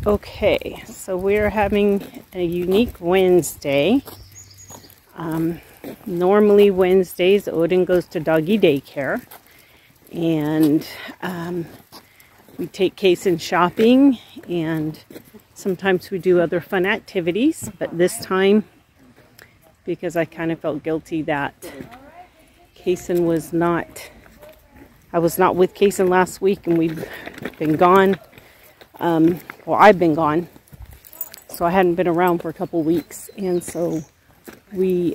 Okay, so we're having a unique Wednesday. Normally Wednesdays, Odin goes to doggy daycare, and we take Cason shopping, and sometimes we do other fun activities. But this time, because I kind of felt guilty that Cason was not, I was not with Cason last week, and we've been gone. Well, I've been gone, so I hadn't been around for a couple weeks, and so we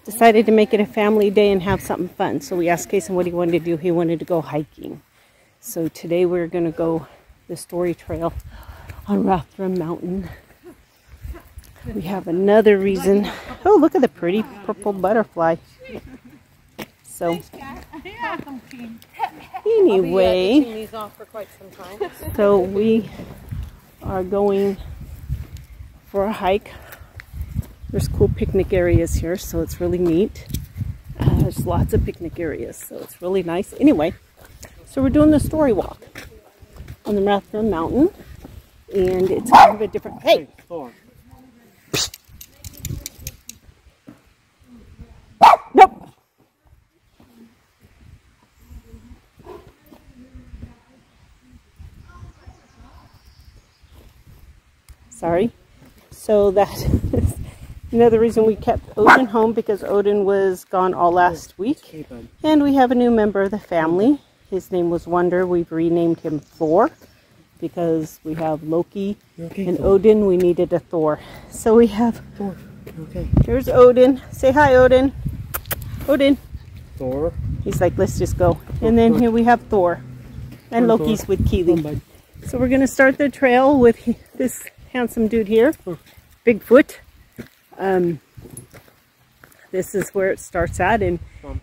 decided to make it a family day and have something fun. So we asked Cason what he wanted to do. He wanted to go hiking. So today we're going to go the story trail on Rathdrum Mountain. We have another reason. Oh, look at the pretty purple butterfly. So anyway, so we are going for a hike. There's cool picnic areas here, so it's really neat. There's lots of picnic areas, so it's really nice. Anyway, so we're doing the story walk on the Rathdrum Mountain, and it's kind of a different... Hey! Nope! Sorry. So that is another reason we kept Odin home, because Odin was gone all last week. And we have a new member of the family. His name was Wonder. We've renamed him Thor because we have Loki and Odin. We needed a Thor. So we have Thor. Okay. Here's Odin. Say hi, Odin. Odin. Thor. He's like, let's just go. And then here we have Thor. And Loki's with Keely. So we're going to start the trail with this handsome dude here, Bigfoot. This is where it starts at, and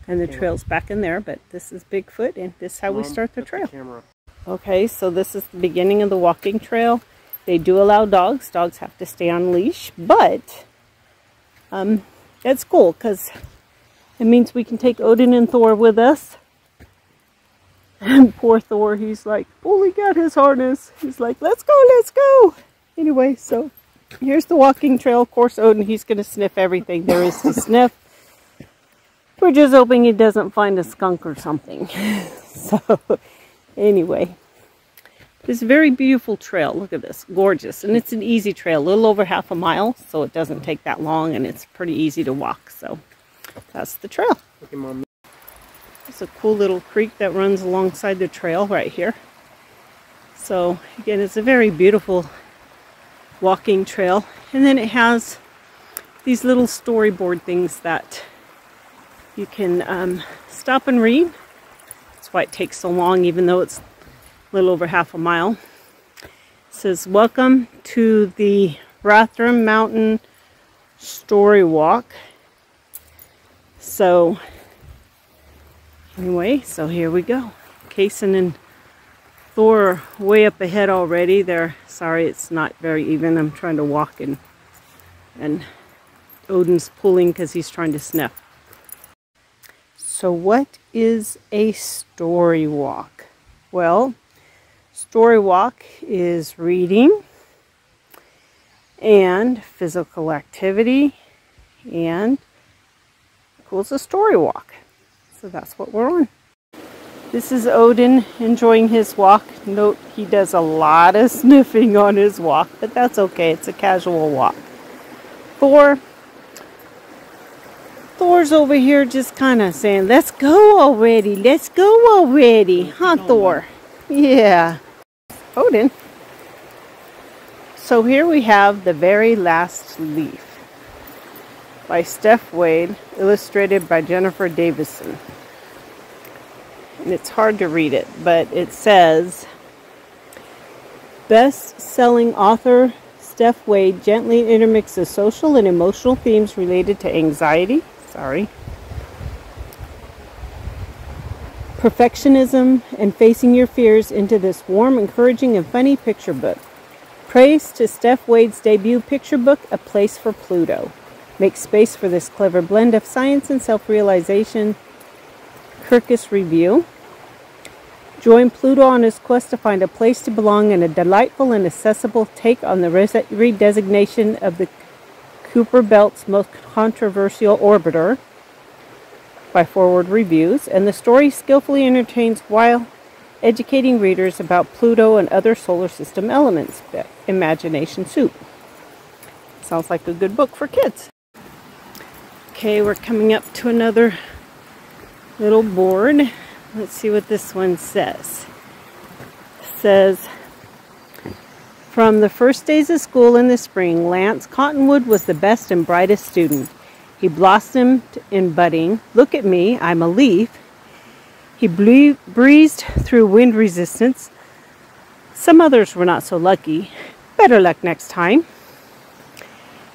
the trail's back in there, but this is Bigfoot, and this is how we start the trail. Okay, so this is the beginning of the walking trail. They do allow dogs. Dogs have to stay on leash, but it's cool because it means we can take Odin and Thor with us. And poor Thor, he's like, fully got his harness. He's like, let's go, let's go. Anyway, so here's the walking trail. Of course, Odin, he's going to sniff everything there is to sniff. We're just hoping he doesn't find a skunk or something. So, anyway, this very beautiful trail. Look at this. Gorgeous. And it's an easy trail. A little over half a mile, so it doesn't take that long, and it's pretty easy to walk. So, that's the trail. There's a cool little creek that runs alongside the trail right here. So, again, it's a very beautiful walking trail, and then it has these little storyboard things that you can stop and read. That's why it takes so long, even though it's a little over half a mile. It says, welcome to the Rathdrum Mountain Story Walk. So anyway, so here we go. Cason and Thor are way up ahead already. They're sorry, it's not very even. I'm trying to walk, and Odin's pulling because he's trying to sniff. So what is a story walk? Well, story walk is reading and physical activity, and equals a story walk. So that's what we're on. This is Odin enjoying his walk. Note he does a lot of sniffing on his walk, but that's okay. It's a casual walk. Thor's over here just kind of saying, let's go already. Let's go already. Huh, Thor? Yeah. Odin. So here we have The Very Last Leaf by Steph Wade, illustrated by Jennifer Davison. And it's hard to read it, but it says, best-selling author Steph Wade gently intermixes social and emotional themes related to anxiety, perfectionism, and facing your fears into this warm, encouraging, and funny picture book. Praise to Steph Wade's debut picture book, A Place for Pluto. Make space for this clever blend of science and self-realization. Kirkus Review. Join Pluto on his quest to find a place to belong in a delightful and accessible take on the redesignation of the Kuiper Belt's most controversial orbiter by Forward Reviews, and the story skillfully entertains while educating readers about Pluto and other solar system elements. Imagination soup. Sounds like a good book for kids. Okay, we're coming up to another little board. Let's see what this one says. It says, from the first days of school in the spring, Lance Cottonwood was the best and brightest student. He blossomed in budding. Look at me, I'm a leaf. He breezed through wind resistance. Some others were not so lucky. Better luck next time.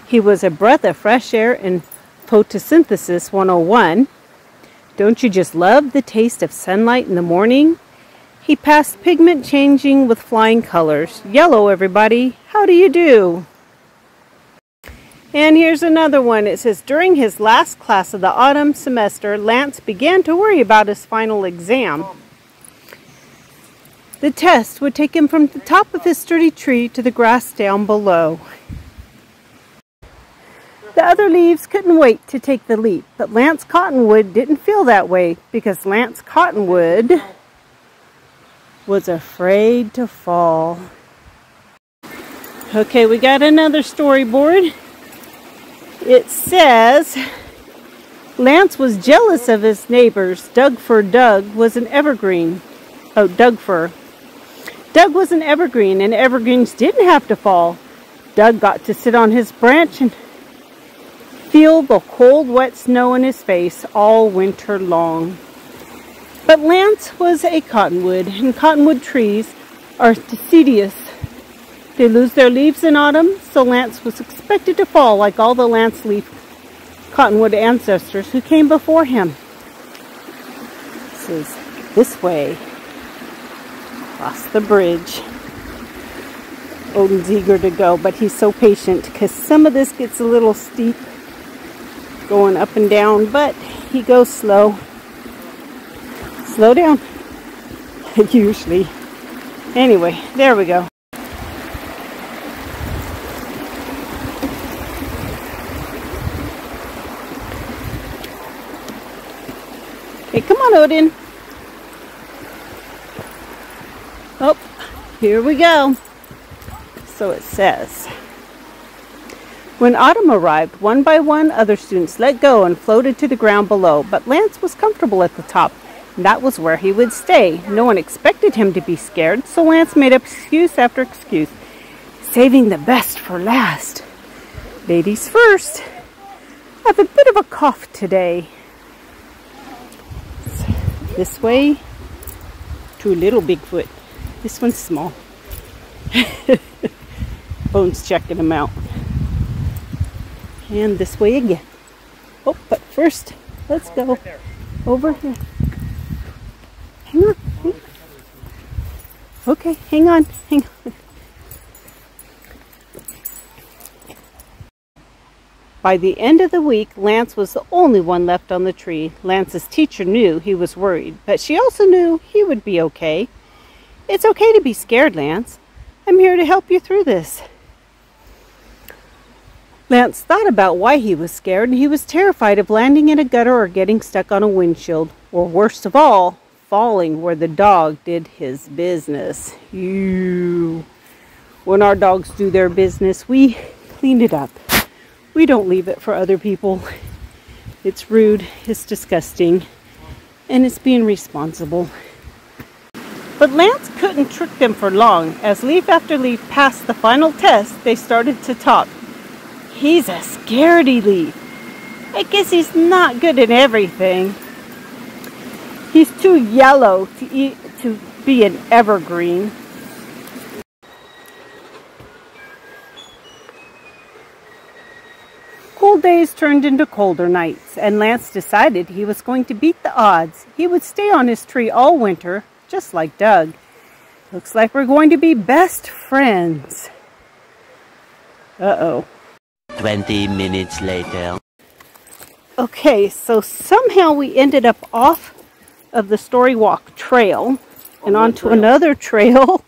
He was a breath of fresh air in photosynthesis 101. Don't you just love the taste of sunlight in the morning? He passed pigment changing with flying colors. Yellow, everybody. How do you do? And here's another one. It says, during his last class of the autumn semester, Lance began to worry about his final exam. The test would take him from the top of his sturdy tree to the grass down below. The other leaves couldn't wait to take the leap, but Lance Cottonwood didn't feel that way because Lance Cottonwood was afraid to fall. Okay, we got another storyboard. It says, Lance was jealous of his neighbors. Doug was an evergreen. Oh, Doug was an evergreen, and evergreens didn't have to fall. Doug got to sit on his branch and feel the cold, wet snow in his face all winter long. But Lance was a cottonwood, and cottonwood trees are deciduous. They lose their leaves in autumn, so Lance was expected to fall like all the Lance leaf cottonwood ancestors who came before him. This is this way, across the bridge. Odin's eager to go, but he's so patient because some of this gets a little steep going up and down, but he goes slow. Slow down. Usually. Anyway, there we go. Hey, come on, Odin. Oh, here we go. So it says, when autumn arrived, one by one, other students let go and floated to the ground below, but Lance was comfortable at the top, and that was where he would stay. No one expected him to be scared, so Lance made up excuse after excuse, saving the best for last. Ladies first. I have a bit of a cough today. This way to a little Bigfoot. This one's small. Bones checking him out. And this way again. Oh, but first, let's go over here. Hang on. Okay, hang on. By the end of the week, Lance was the only one left on the tree. Lance's teacher knew he was worried, but she also knew he would be okay. It's okay to be scared, Lance. I'm here to help you through this. Lance thought about why he was scared, and he was terrified of landing in a gutter or getting stuck on a windshield, or worst of all, falling where the dog did his business. When our dogs do their business, we clean it up. We don't leave it for other people. It's rude, it's disgusting, and it's being responsible. But Lance couldn't trick them for long. As leaf after leaf passed the final test, they started to talk. He's a scaredy leaf. I guess he's not good at everything. He's too yellow to be an evergreen. Cool days turned into colder nights, and Lance decided he was going to beat the odds. He would stay on his tree all winter, just like Doug. Looks like we're going to be best friends. Uh-oh. 20 minutes later. Okay, so somehow we ended up off of the Story Walk trail and onto another trail,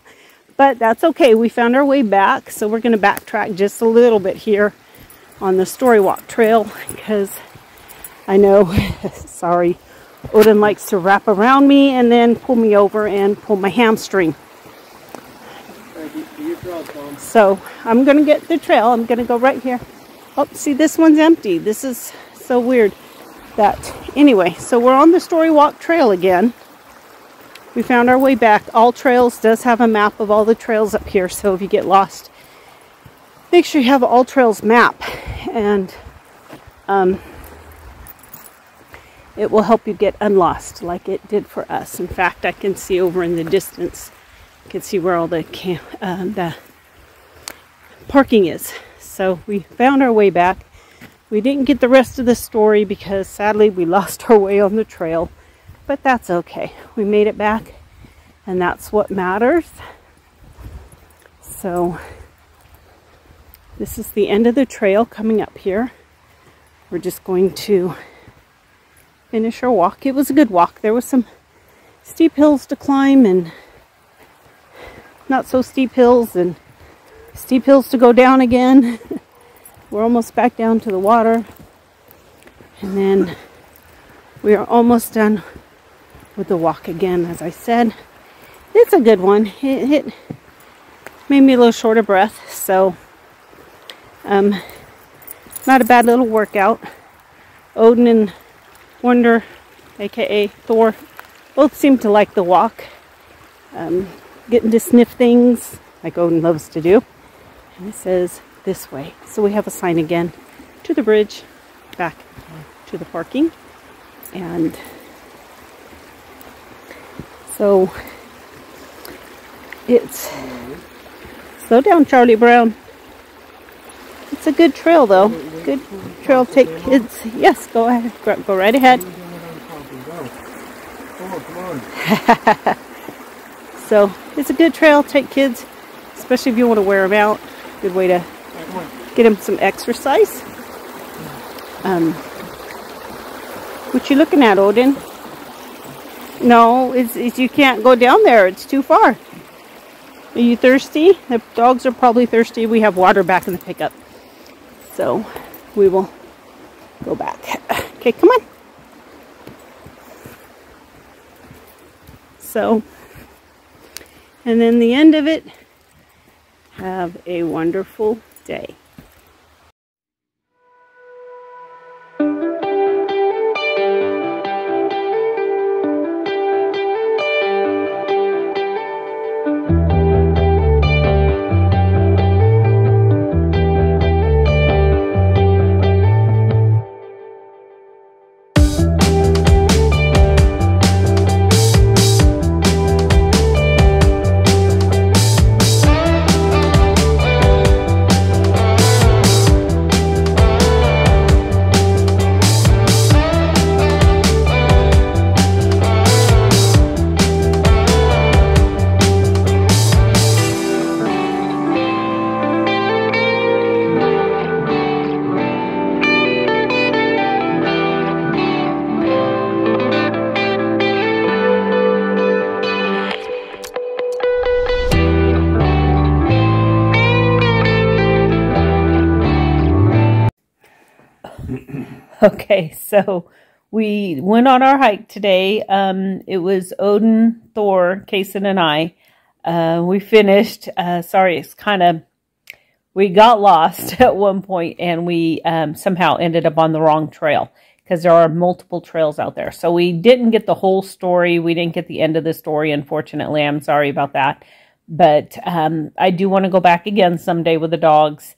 but that's okay. We found our way back, so we're going to backtrack just a little bit here on the Story Walk trail because I know, sorry, Odin likes to wrap around me and then pull me over and pull my hamstring. So I'm going to get the trail. I'm going to go right here. Oh, see, this one's empty. This is so weird. Anyway, so we're on the Story Walk trail again. We found our way back. All Trails does have a map of all the trails up here, so if you get lost, make sure you have All Trails map, and it will help you get unlost like it did for us. In fact, I can see over in the distance, you can see where all the parking is. So we found our way back. We didn't get the rest of the story because sadly we lost our way on the trail, but that's okay. We made it back, and that's what matters. So this is the end of the trail coming up here. We're just going to finish our walk. It was a good walk. There was some steep hills to climb and not so steep hills and steep hills to go down again. We're almost back down to the water. And then we are almost done with the walk again, as I said. It's a good one. It made me a little short of breath, so not a bad little workout. Odin and Wonder, aka Thor, both seem to like the walk. Getting to sniff things like Odin loves to do. And it says this way. So we have a sign again to the bridge, back to the parking. And so it's, slow down, Charlie Brown. It's a good trail though. Good trail. Take kids. Yes, go ahead. Go right ahead. So it's a good trail. Take kids, especially if you want to wear them out. Good way to get them some exercise. What you looking at, Odin? No, it's you can't go down there. It's too far. Are you thirsty? The dogs are probably thirsty. We have water back in the pickup. So we will go back. Okay, come on. So, and then the end of it, have a wonderful day. Okay, so we went on our hike today. It was Odin, Thor, Cason, and I. We finished. Sorry, it's kind of... We got lost at one point, and we somehow ended up on the wrong trail because there are multiple trails out there. So we didn't get the whole story. We didn't get the end of the story, unfortunately. I'm sorry about that. But I do want to go back again someday with the dogs.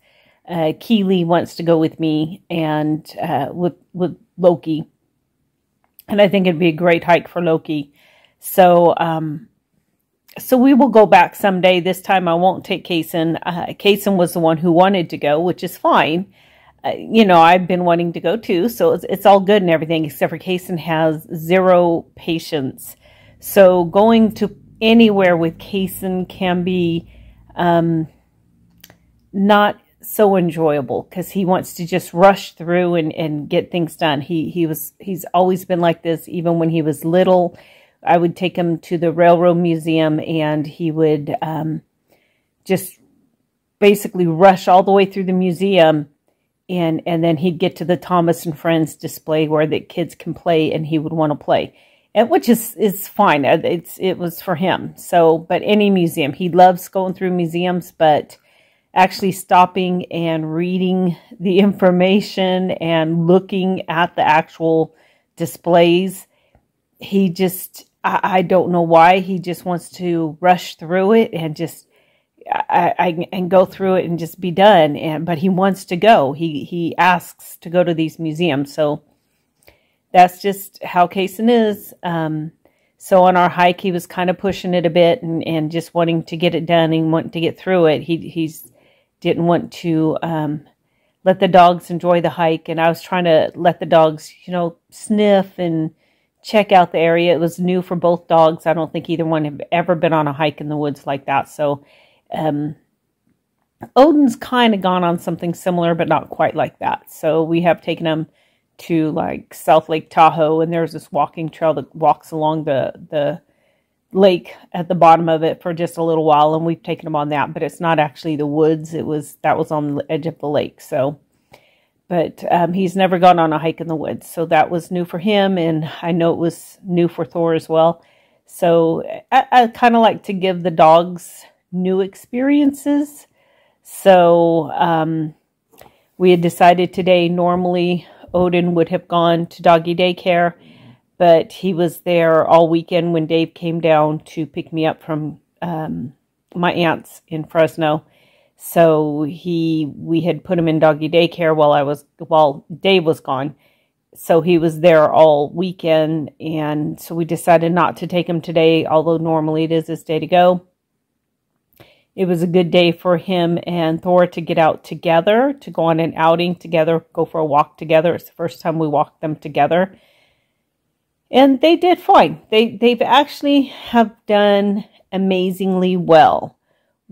Keely wants to go with me and with Loki. And I think it'd be a great hike for Loki. So so we will go back someday. This time I won't take Cason. Cason was the one who wanted to go, which is fine. You know, I've been wanting to go too, so it's all good and everything, except for Cason has zero patience. So going to anywhere with Cason can be not so enjoyable because he wants to just rush through and get things done. He's always been like this, even when he was little. I would take him to the Railroad Museum, and he would just basically rush all the way through the museum, and then he'd get to the Thomas and Friends display where the kids can play, and he would want to play, and which is fine. It was for him. So, but any museum, he loves going through museums, but actually stopping and reading the information and looking at the actual displays, he just... I don't know why. He just wants to rush through it and just and go through it and just be done. But he wants to go. He asks to go to these museums. So that's just how Cason is. So on our hike, he was kind of pushing it a bit and just wanting to get it done and wanting to get through it. He's didn't want to let the dogs enjoy the hike. And I was trying to let the dogs, you know, sniff and check out the area. It was new for both dogs. I don't think either one had ever been on a hike in the woods like that. So Odin's kind of gone on something similar, but not quite like that. So we have taken him to like South Lake Tahoe, and there's this walking trail that walks along the lake at the bottom of it for just a little while, and we've taken him on that, but it's not actually the woods. That was on the edge of the lake. So but he's never gone on a hike in the woods. So that was new for him. And I know it was new for Thor as well. So I kind of like to give the dogs new experiences. So we had decided today, normally Odin would have gone to doggy daycare, but he was there all weekend when Dave came down to pick me up from my aunt's in Fresno. So we had put him in doggy daycare while Dave was gone. So he was there all weekend, and so we decided not to take him today, although normally it is his day to go. It was a good day for him and Thor to get out together, to go on an outing together, go for a walk together. It's the first time we walked them together. And they did fine. They've actually have done amazingly well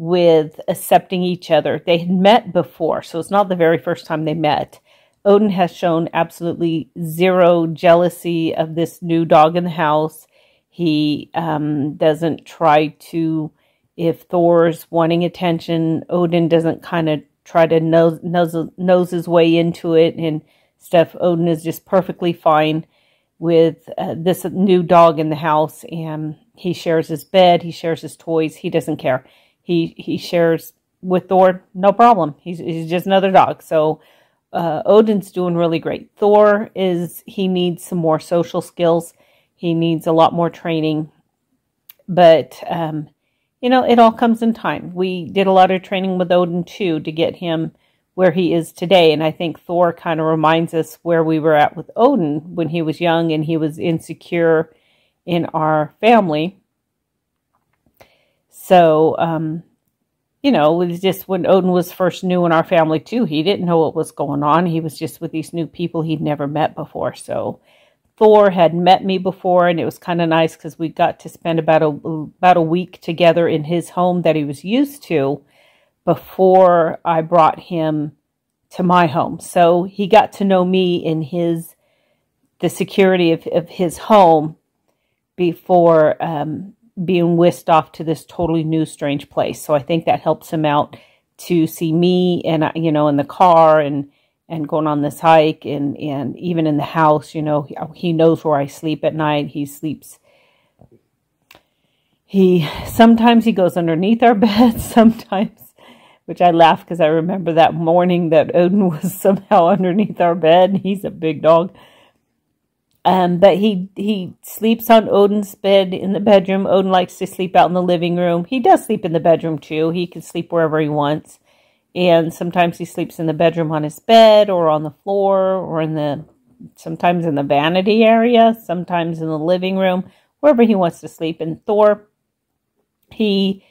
with accepting each other. They had met before, so it's not the very first time they met. Odin has shown absolutely zero jealousy of this new dog in the house. He doesn't try to, if Thor's wanting attention, Odin doesn't kind of try to nose his way into it and stuff. Odin is just perfectly fine with this new dog in the house, and he shares his bed, he shares his toys, he doesn't care. He shares with Thor, no problem. He's just another dog. So Odin's doing really great. Thor he needs some more social skills. He needs a lot more training. But, you know, it all comes in time. We did a lot of training with Odin, too, to get him where he is today. And I think Thor kind of reminds us where we were at with Odin when he was young and he was insecure in our family. So, you know, it was just when Odin was first new in our family, too. He didn't know what was going on. He was just with these new people he'd never met before. So Thor had met me before, and it was kind of nice because we got to spend about a week together in his home that he was used to before I brought him to my home. So he got to know me in the security of his home before being whisked off to this totally new, strange place. So I think that helps him out to see me and, you know, in the car and and going on this hike, and even in the house, you know, he knows where I sleep at night. He sleeps. Sometimes he goes underneath our bed, sometimes, which I laugh because I remember that morning that Odin was somehow underneath our bed. He's a big dog. But he sleeps on Odin's bed in the bedroom. Odin likes to sleep out in the living room. He does sleep in the bedroom too. He can sleep wherever he wants. And sometimes he sleeps in the bedroom on his bed or on the floor or sometimes in the vanity area, sometimes in the living room, wherever he wants to sleep. And Thor, he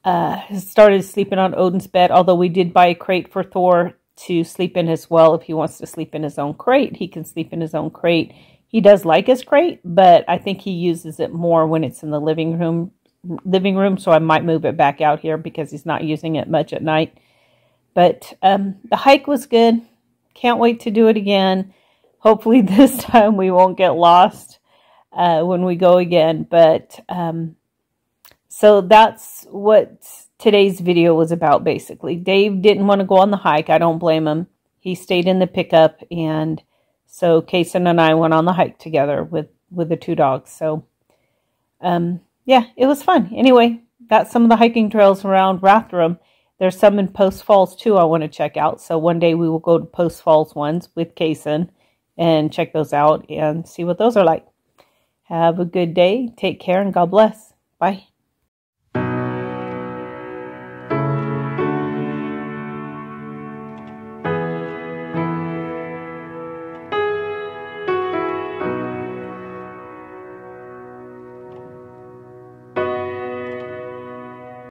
started sleeping on Odin's bed, although we did buy a crate for Thor to sleep in as well. If he wants to sleep in his own crate, he can sleep in his own crate. He does like his crate, but I think he uses it more when it's in the living room, so I might move it back out here because he's not using it much at night. But the hike was good. Can't wait to do it again. Hopefully this time we won't get lost when we go again. But so that's what today's video was about, basically. Dave didn't want to go on the hike. I don't blame him. He stayed in the pickup, and so Cason and I went on the hike together with the two dogs. So, yeah, it was fun. Anyway, that's some of the hiking trails around Rathdrum. There's some in Post Falls, too, I want to check out. So one day we will go to Post Falls ones with Cason and check those out and see what those are like. Have a good day. Take care, and God bless. Bye.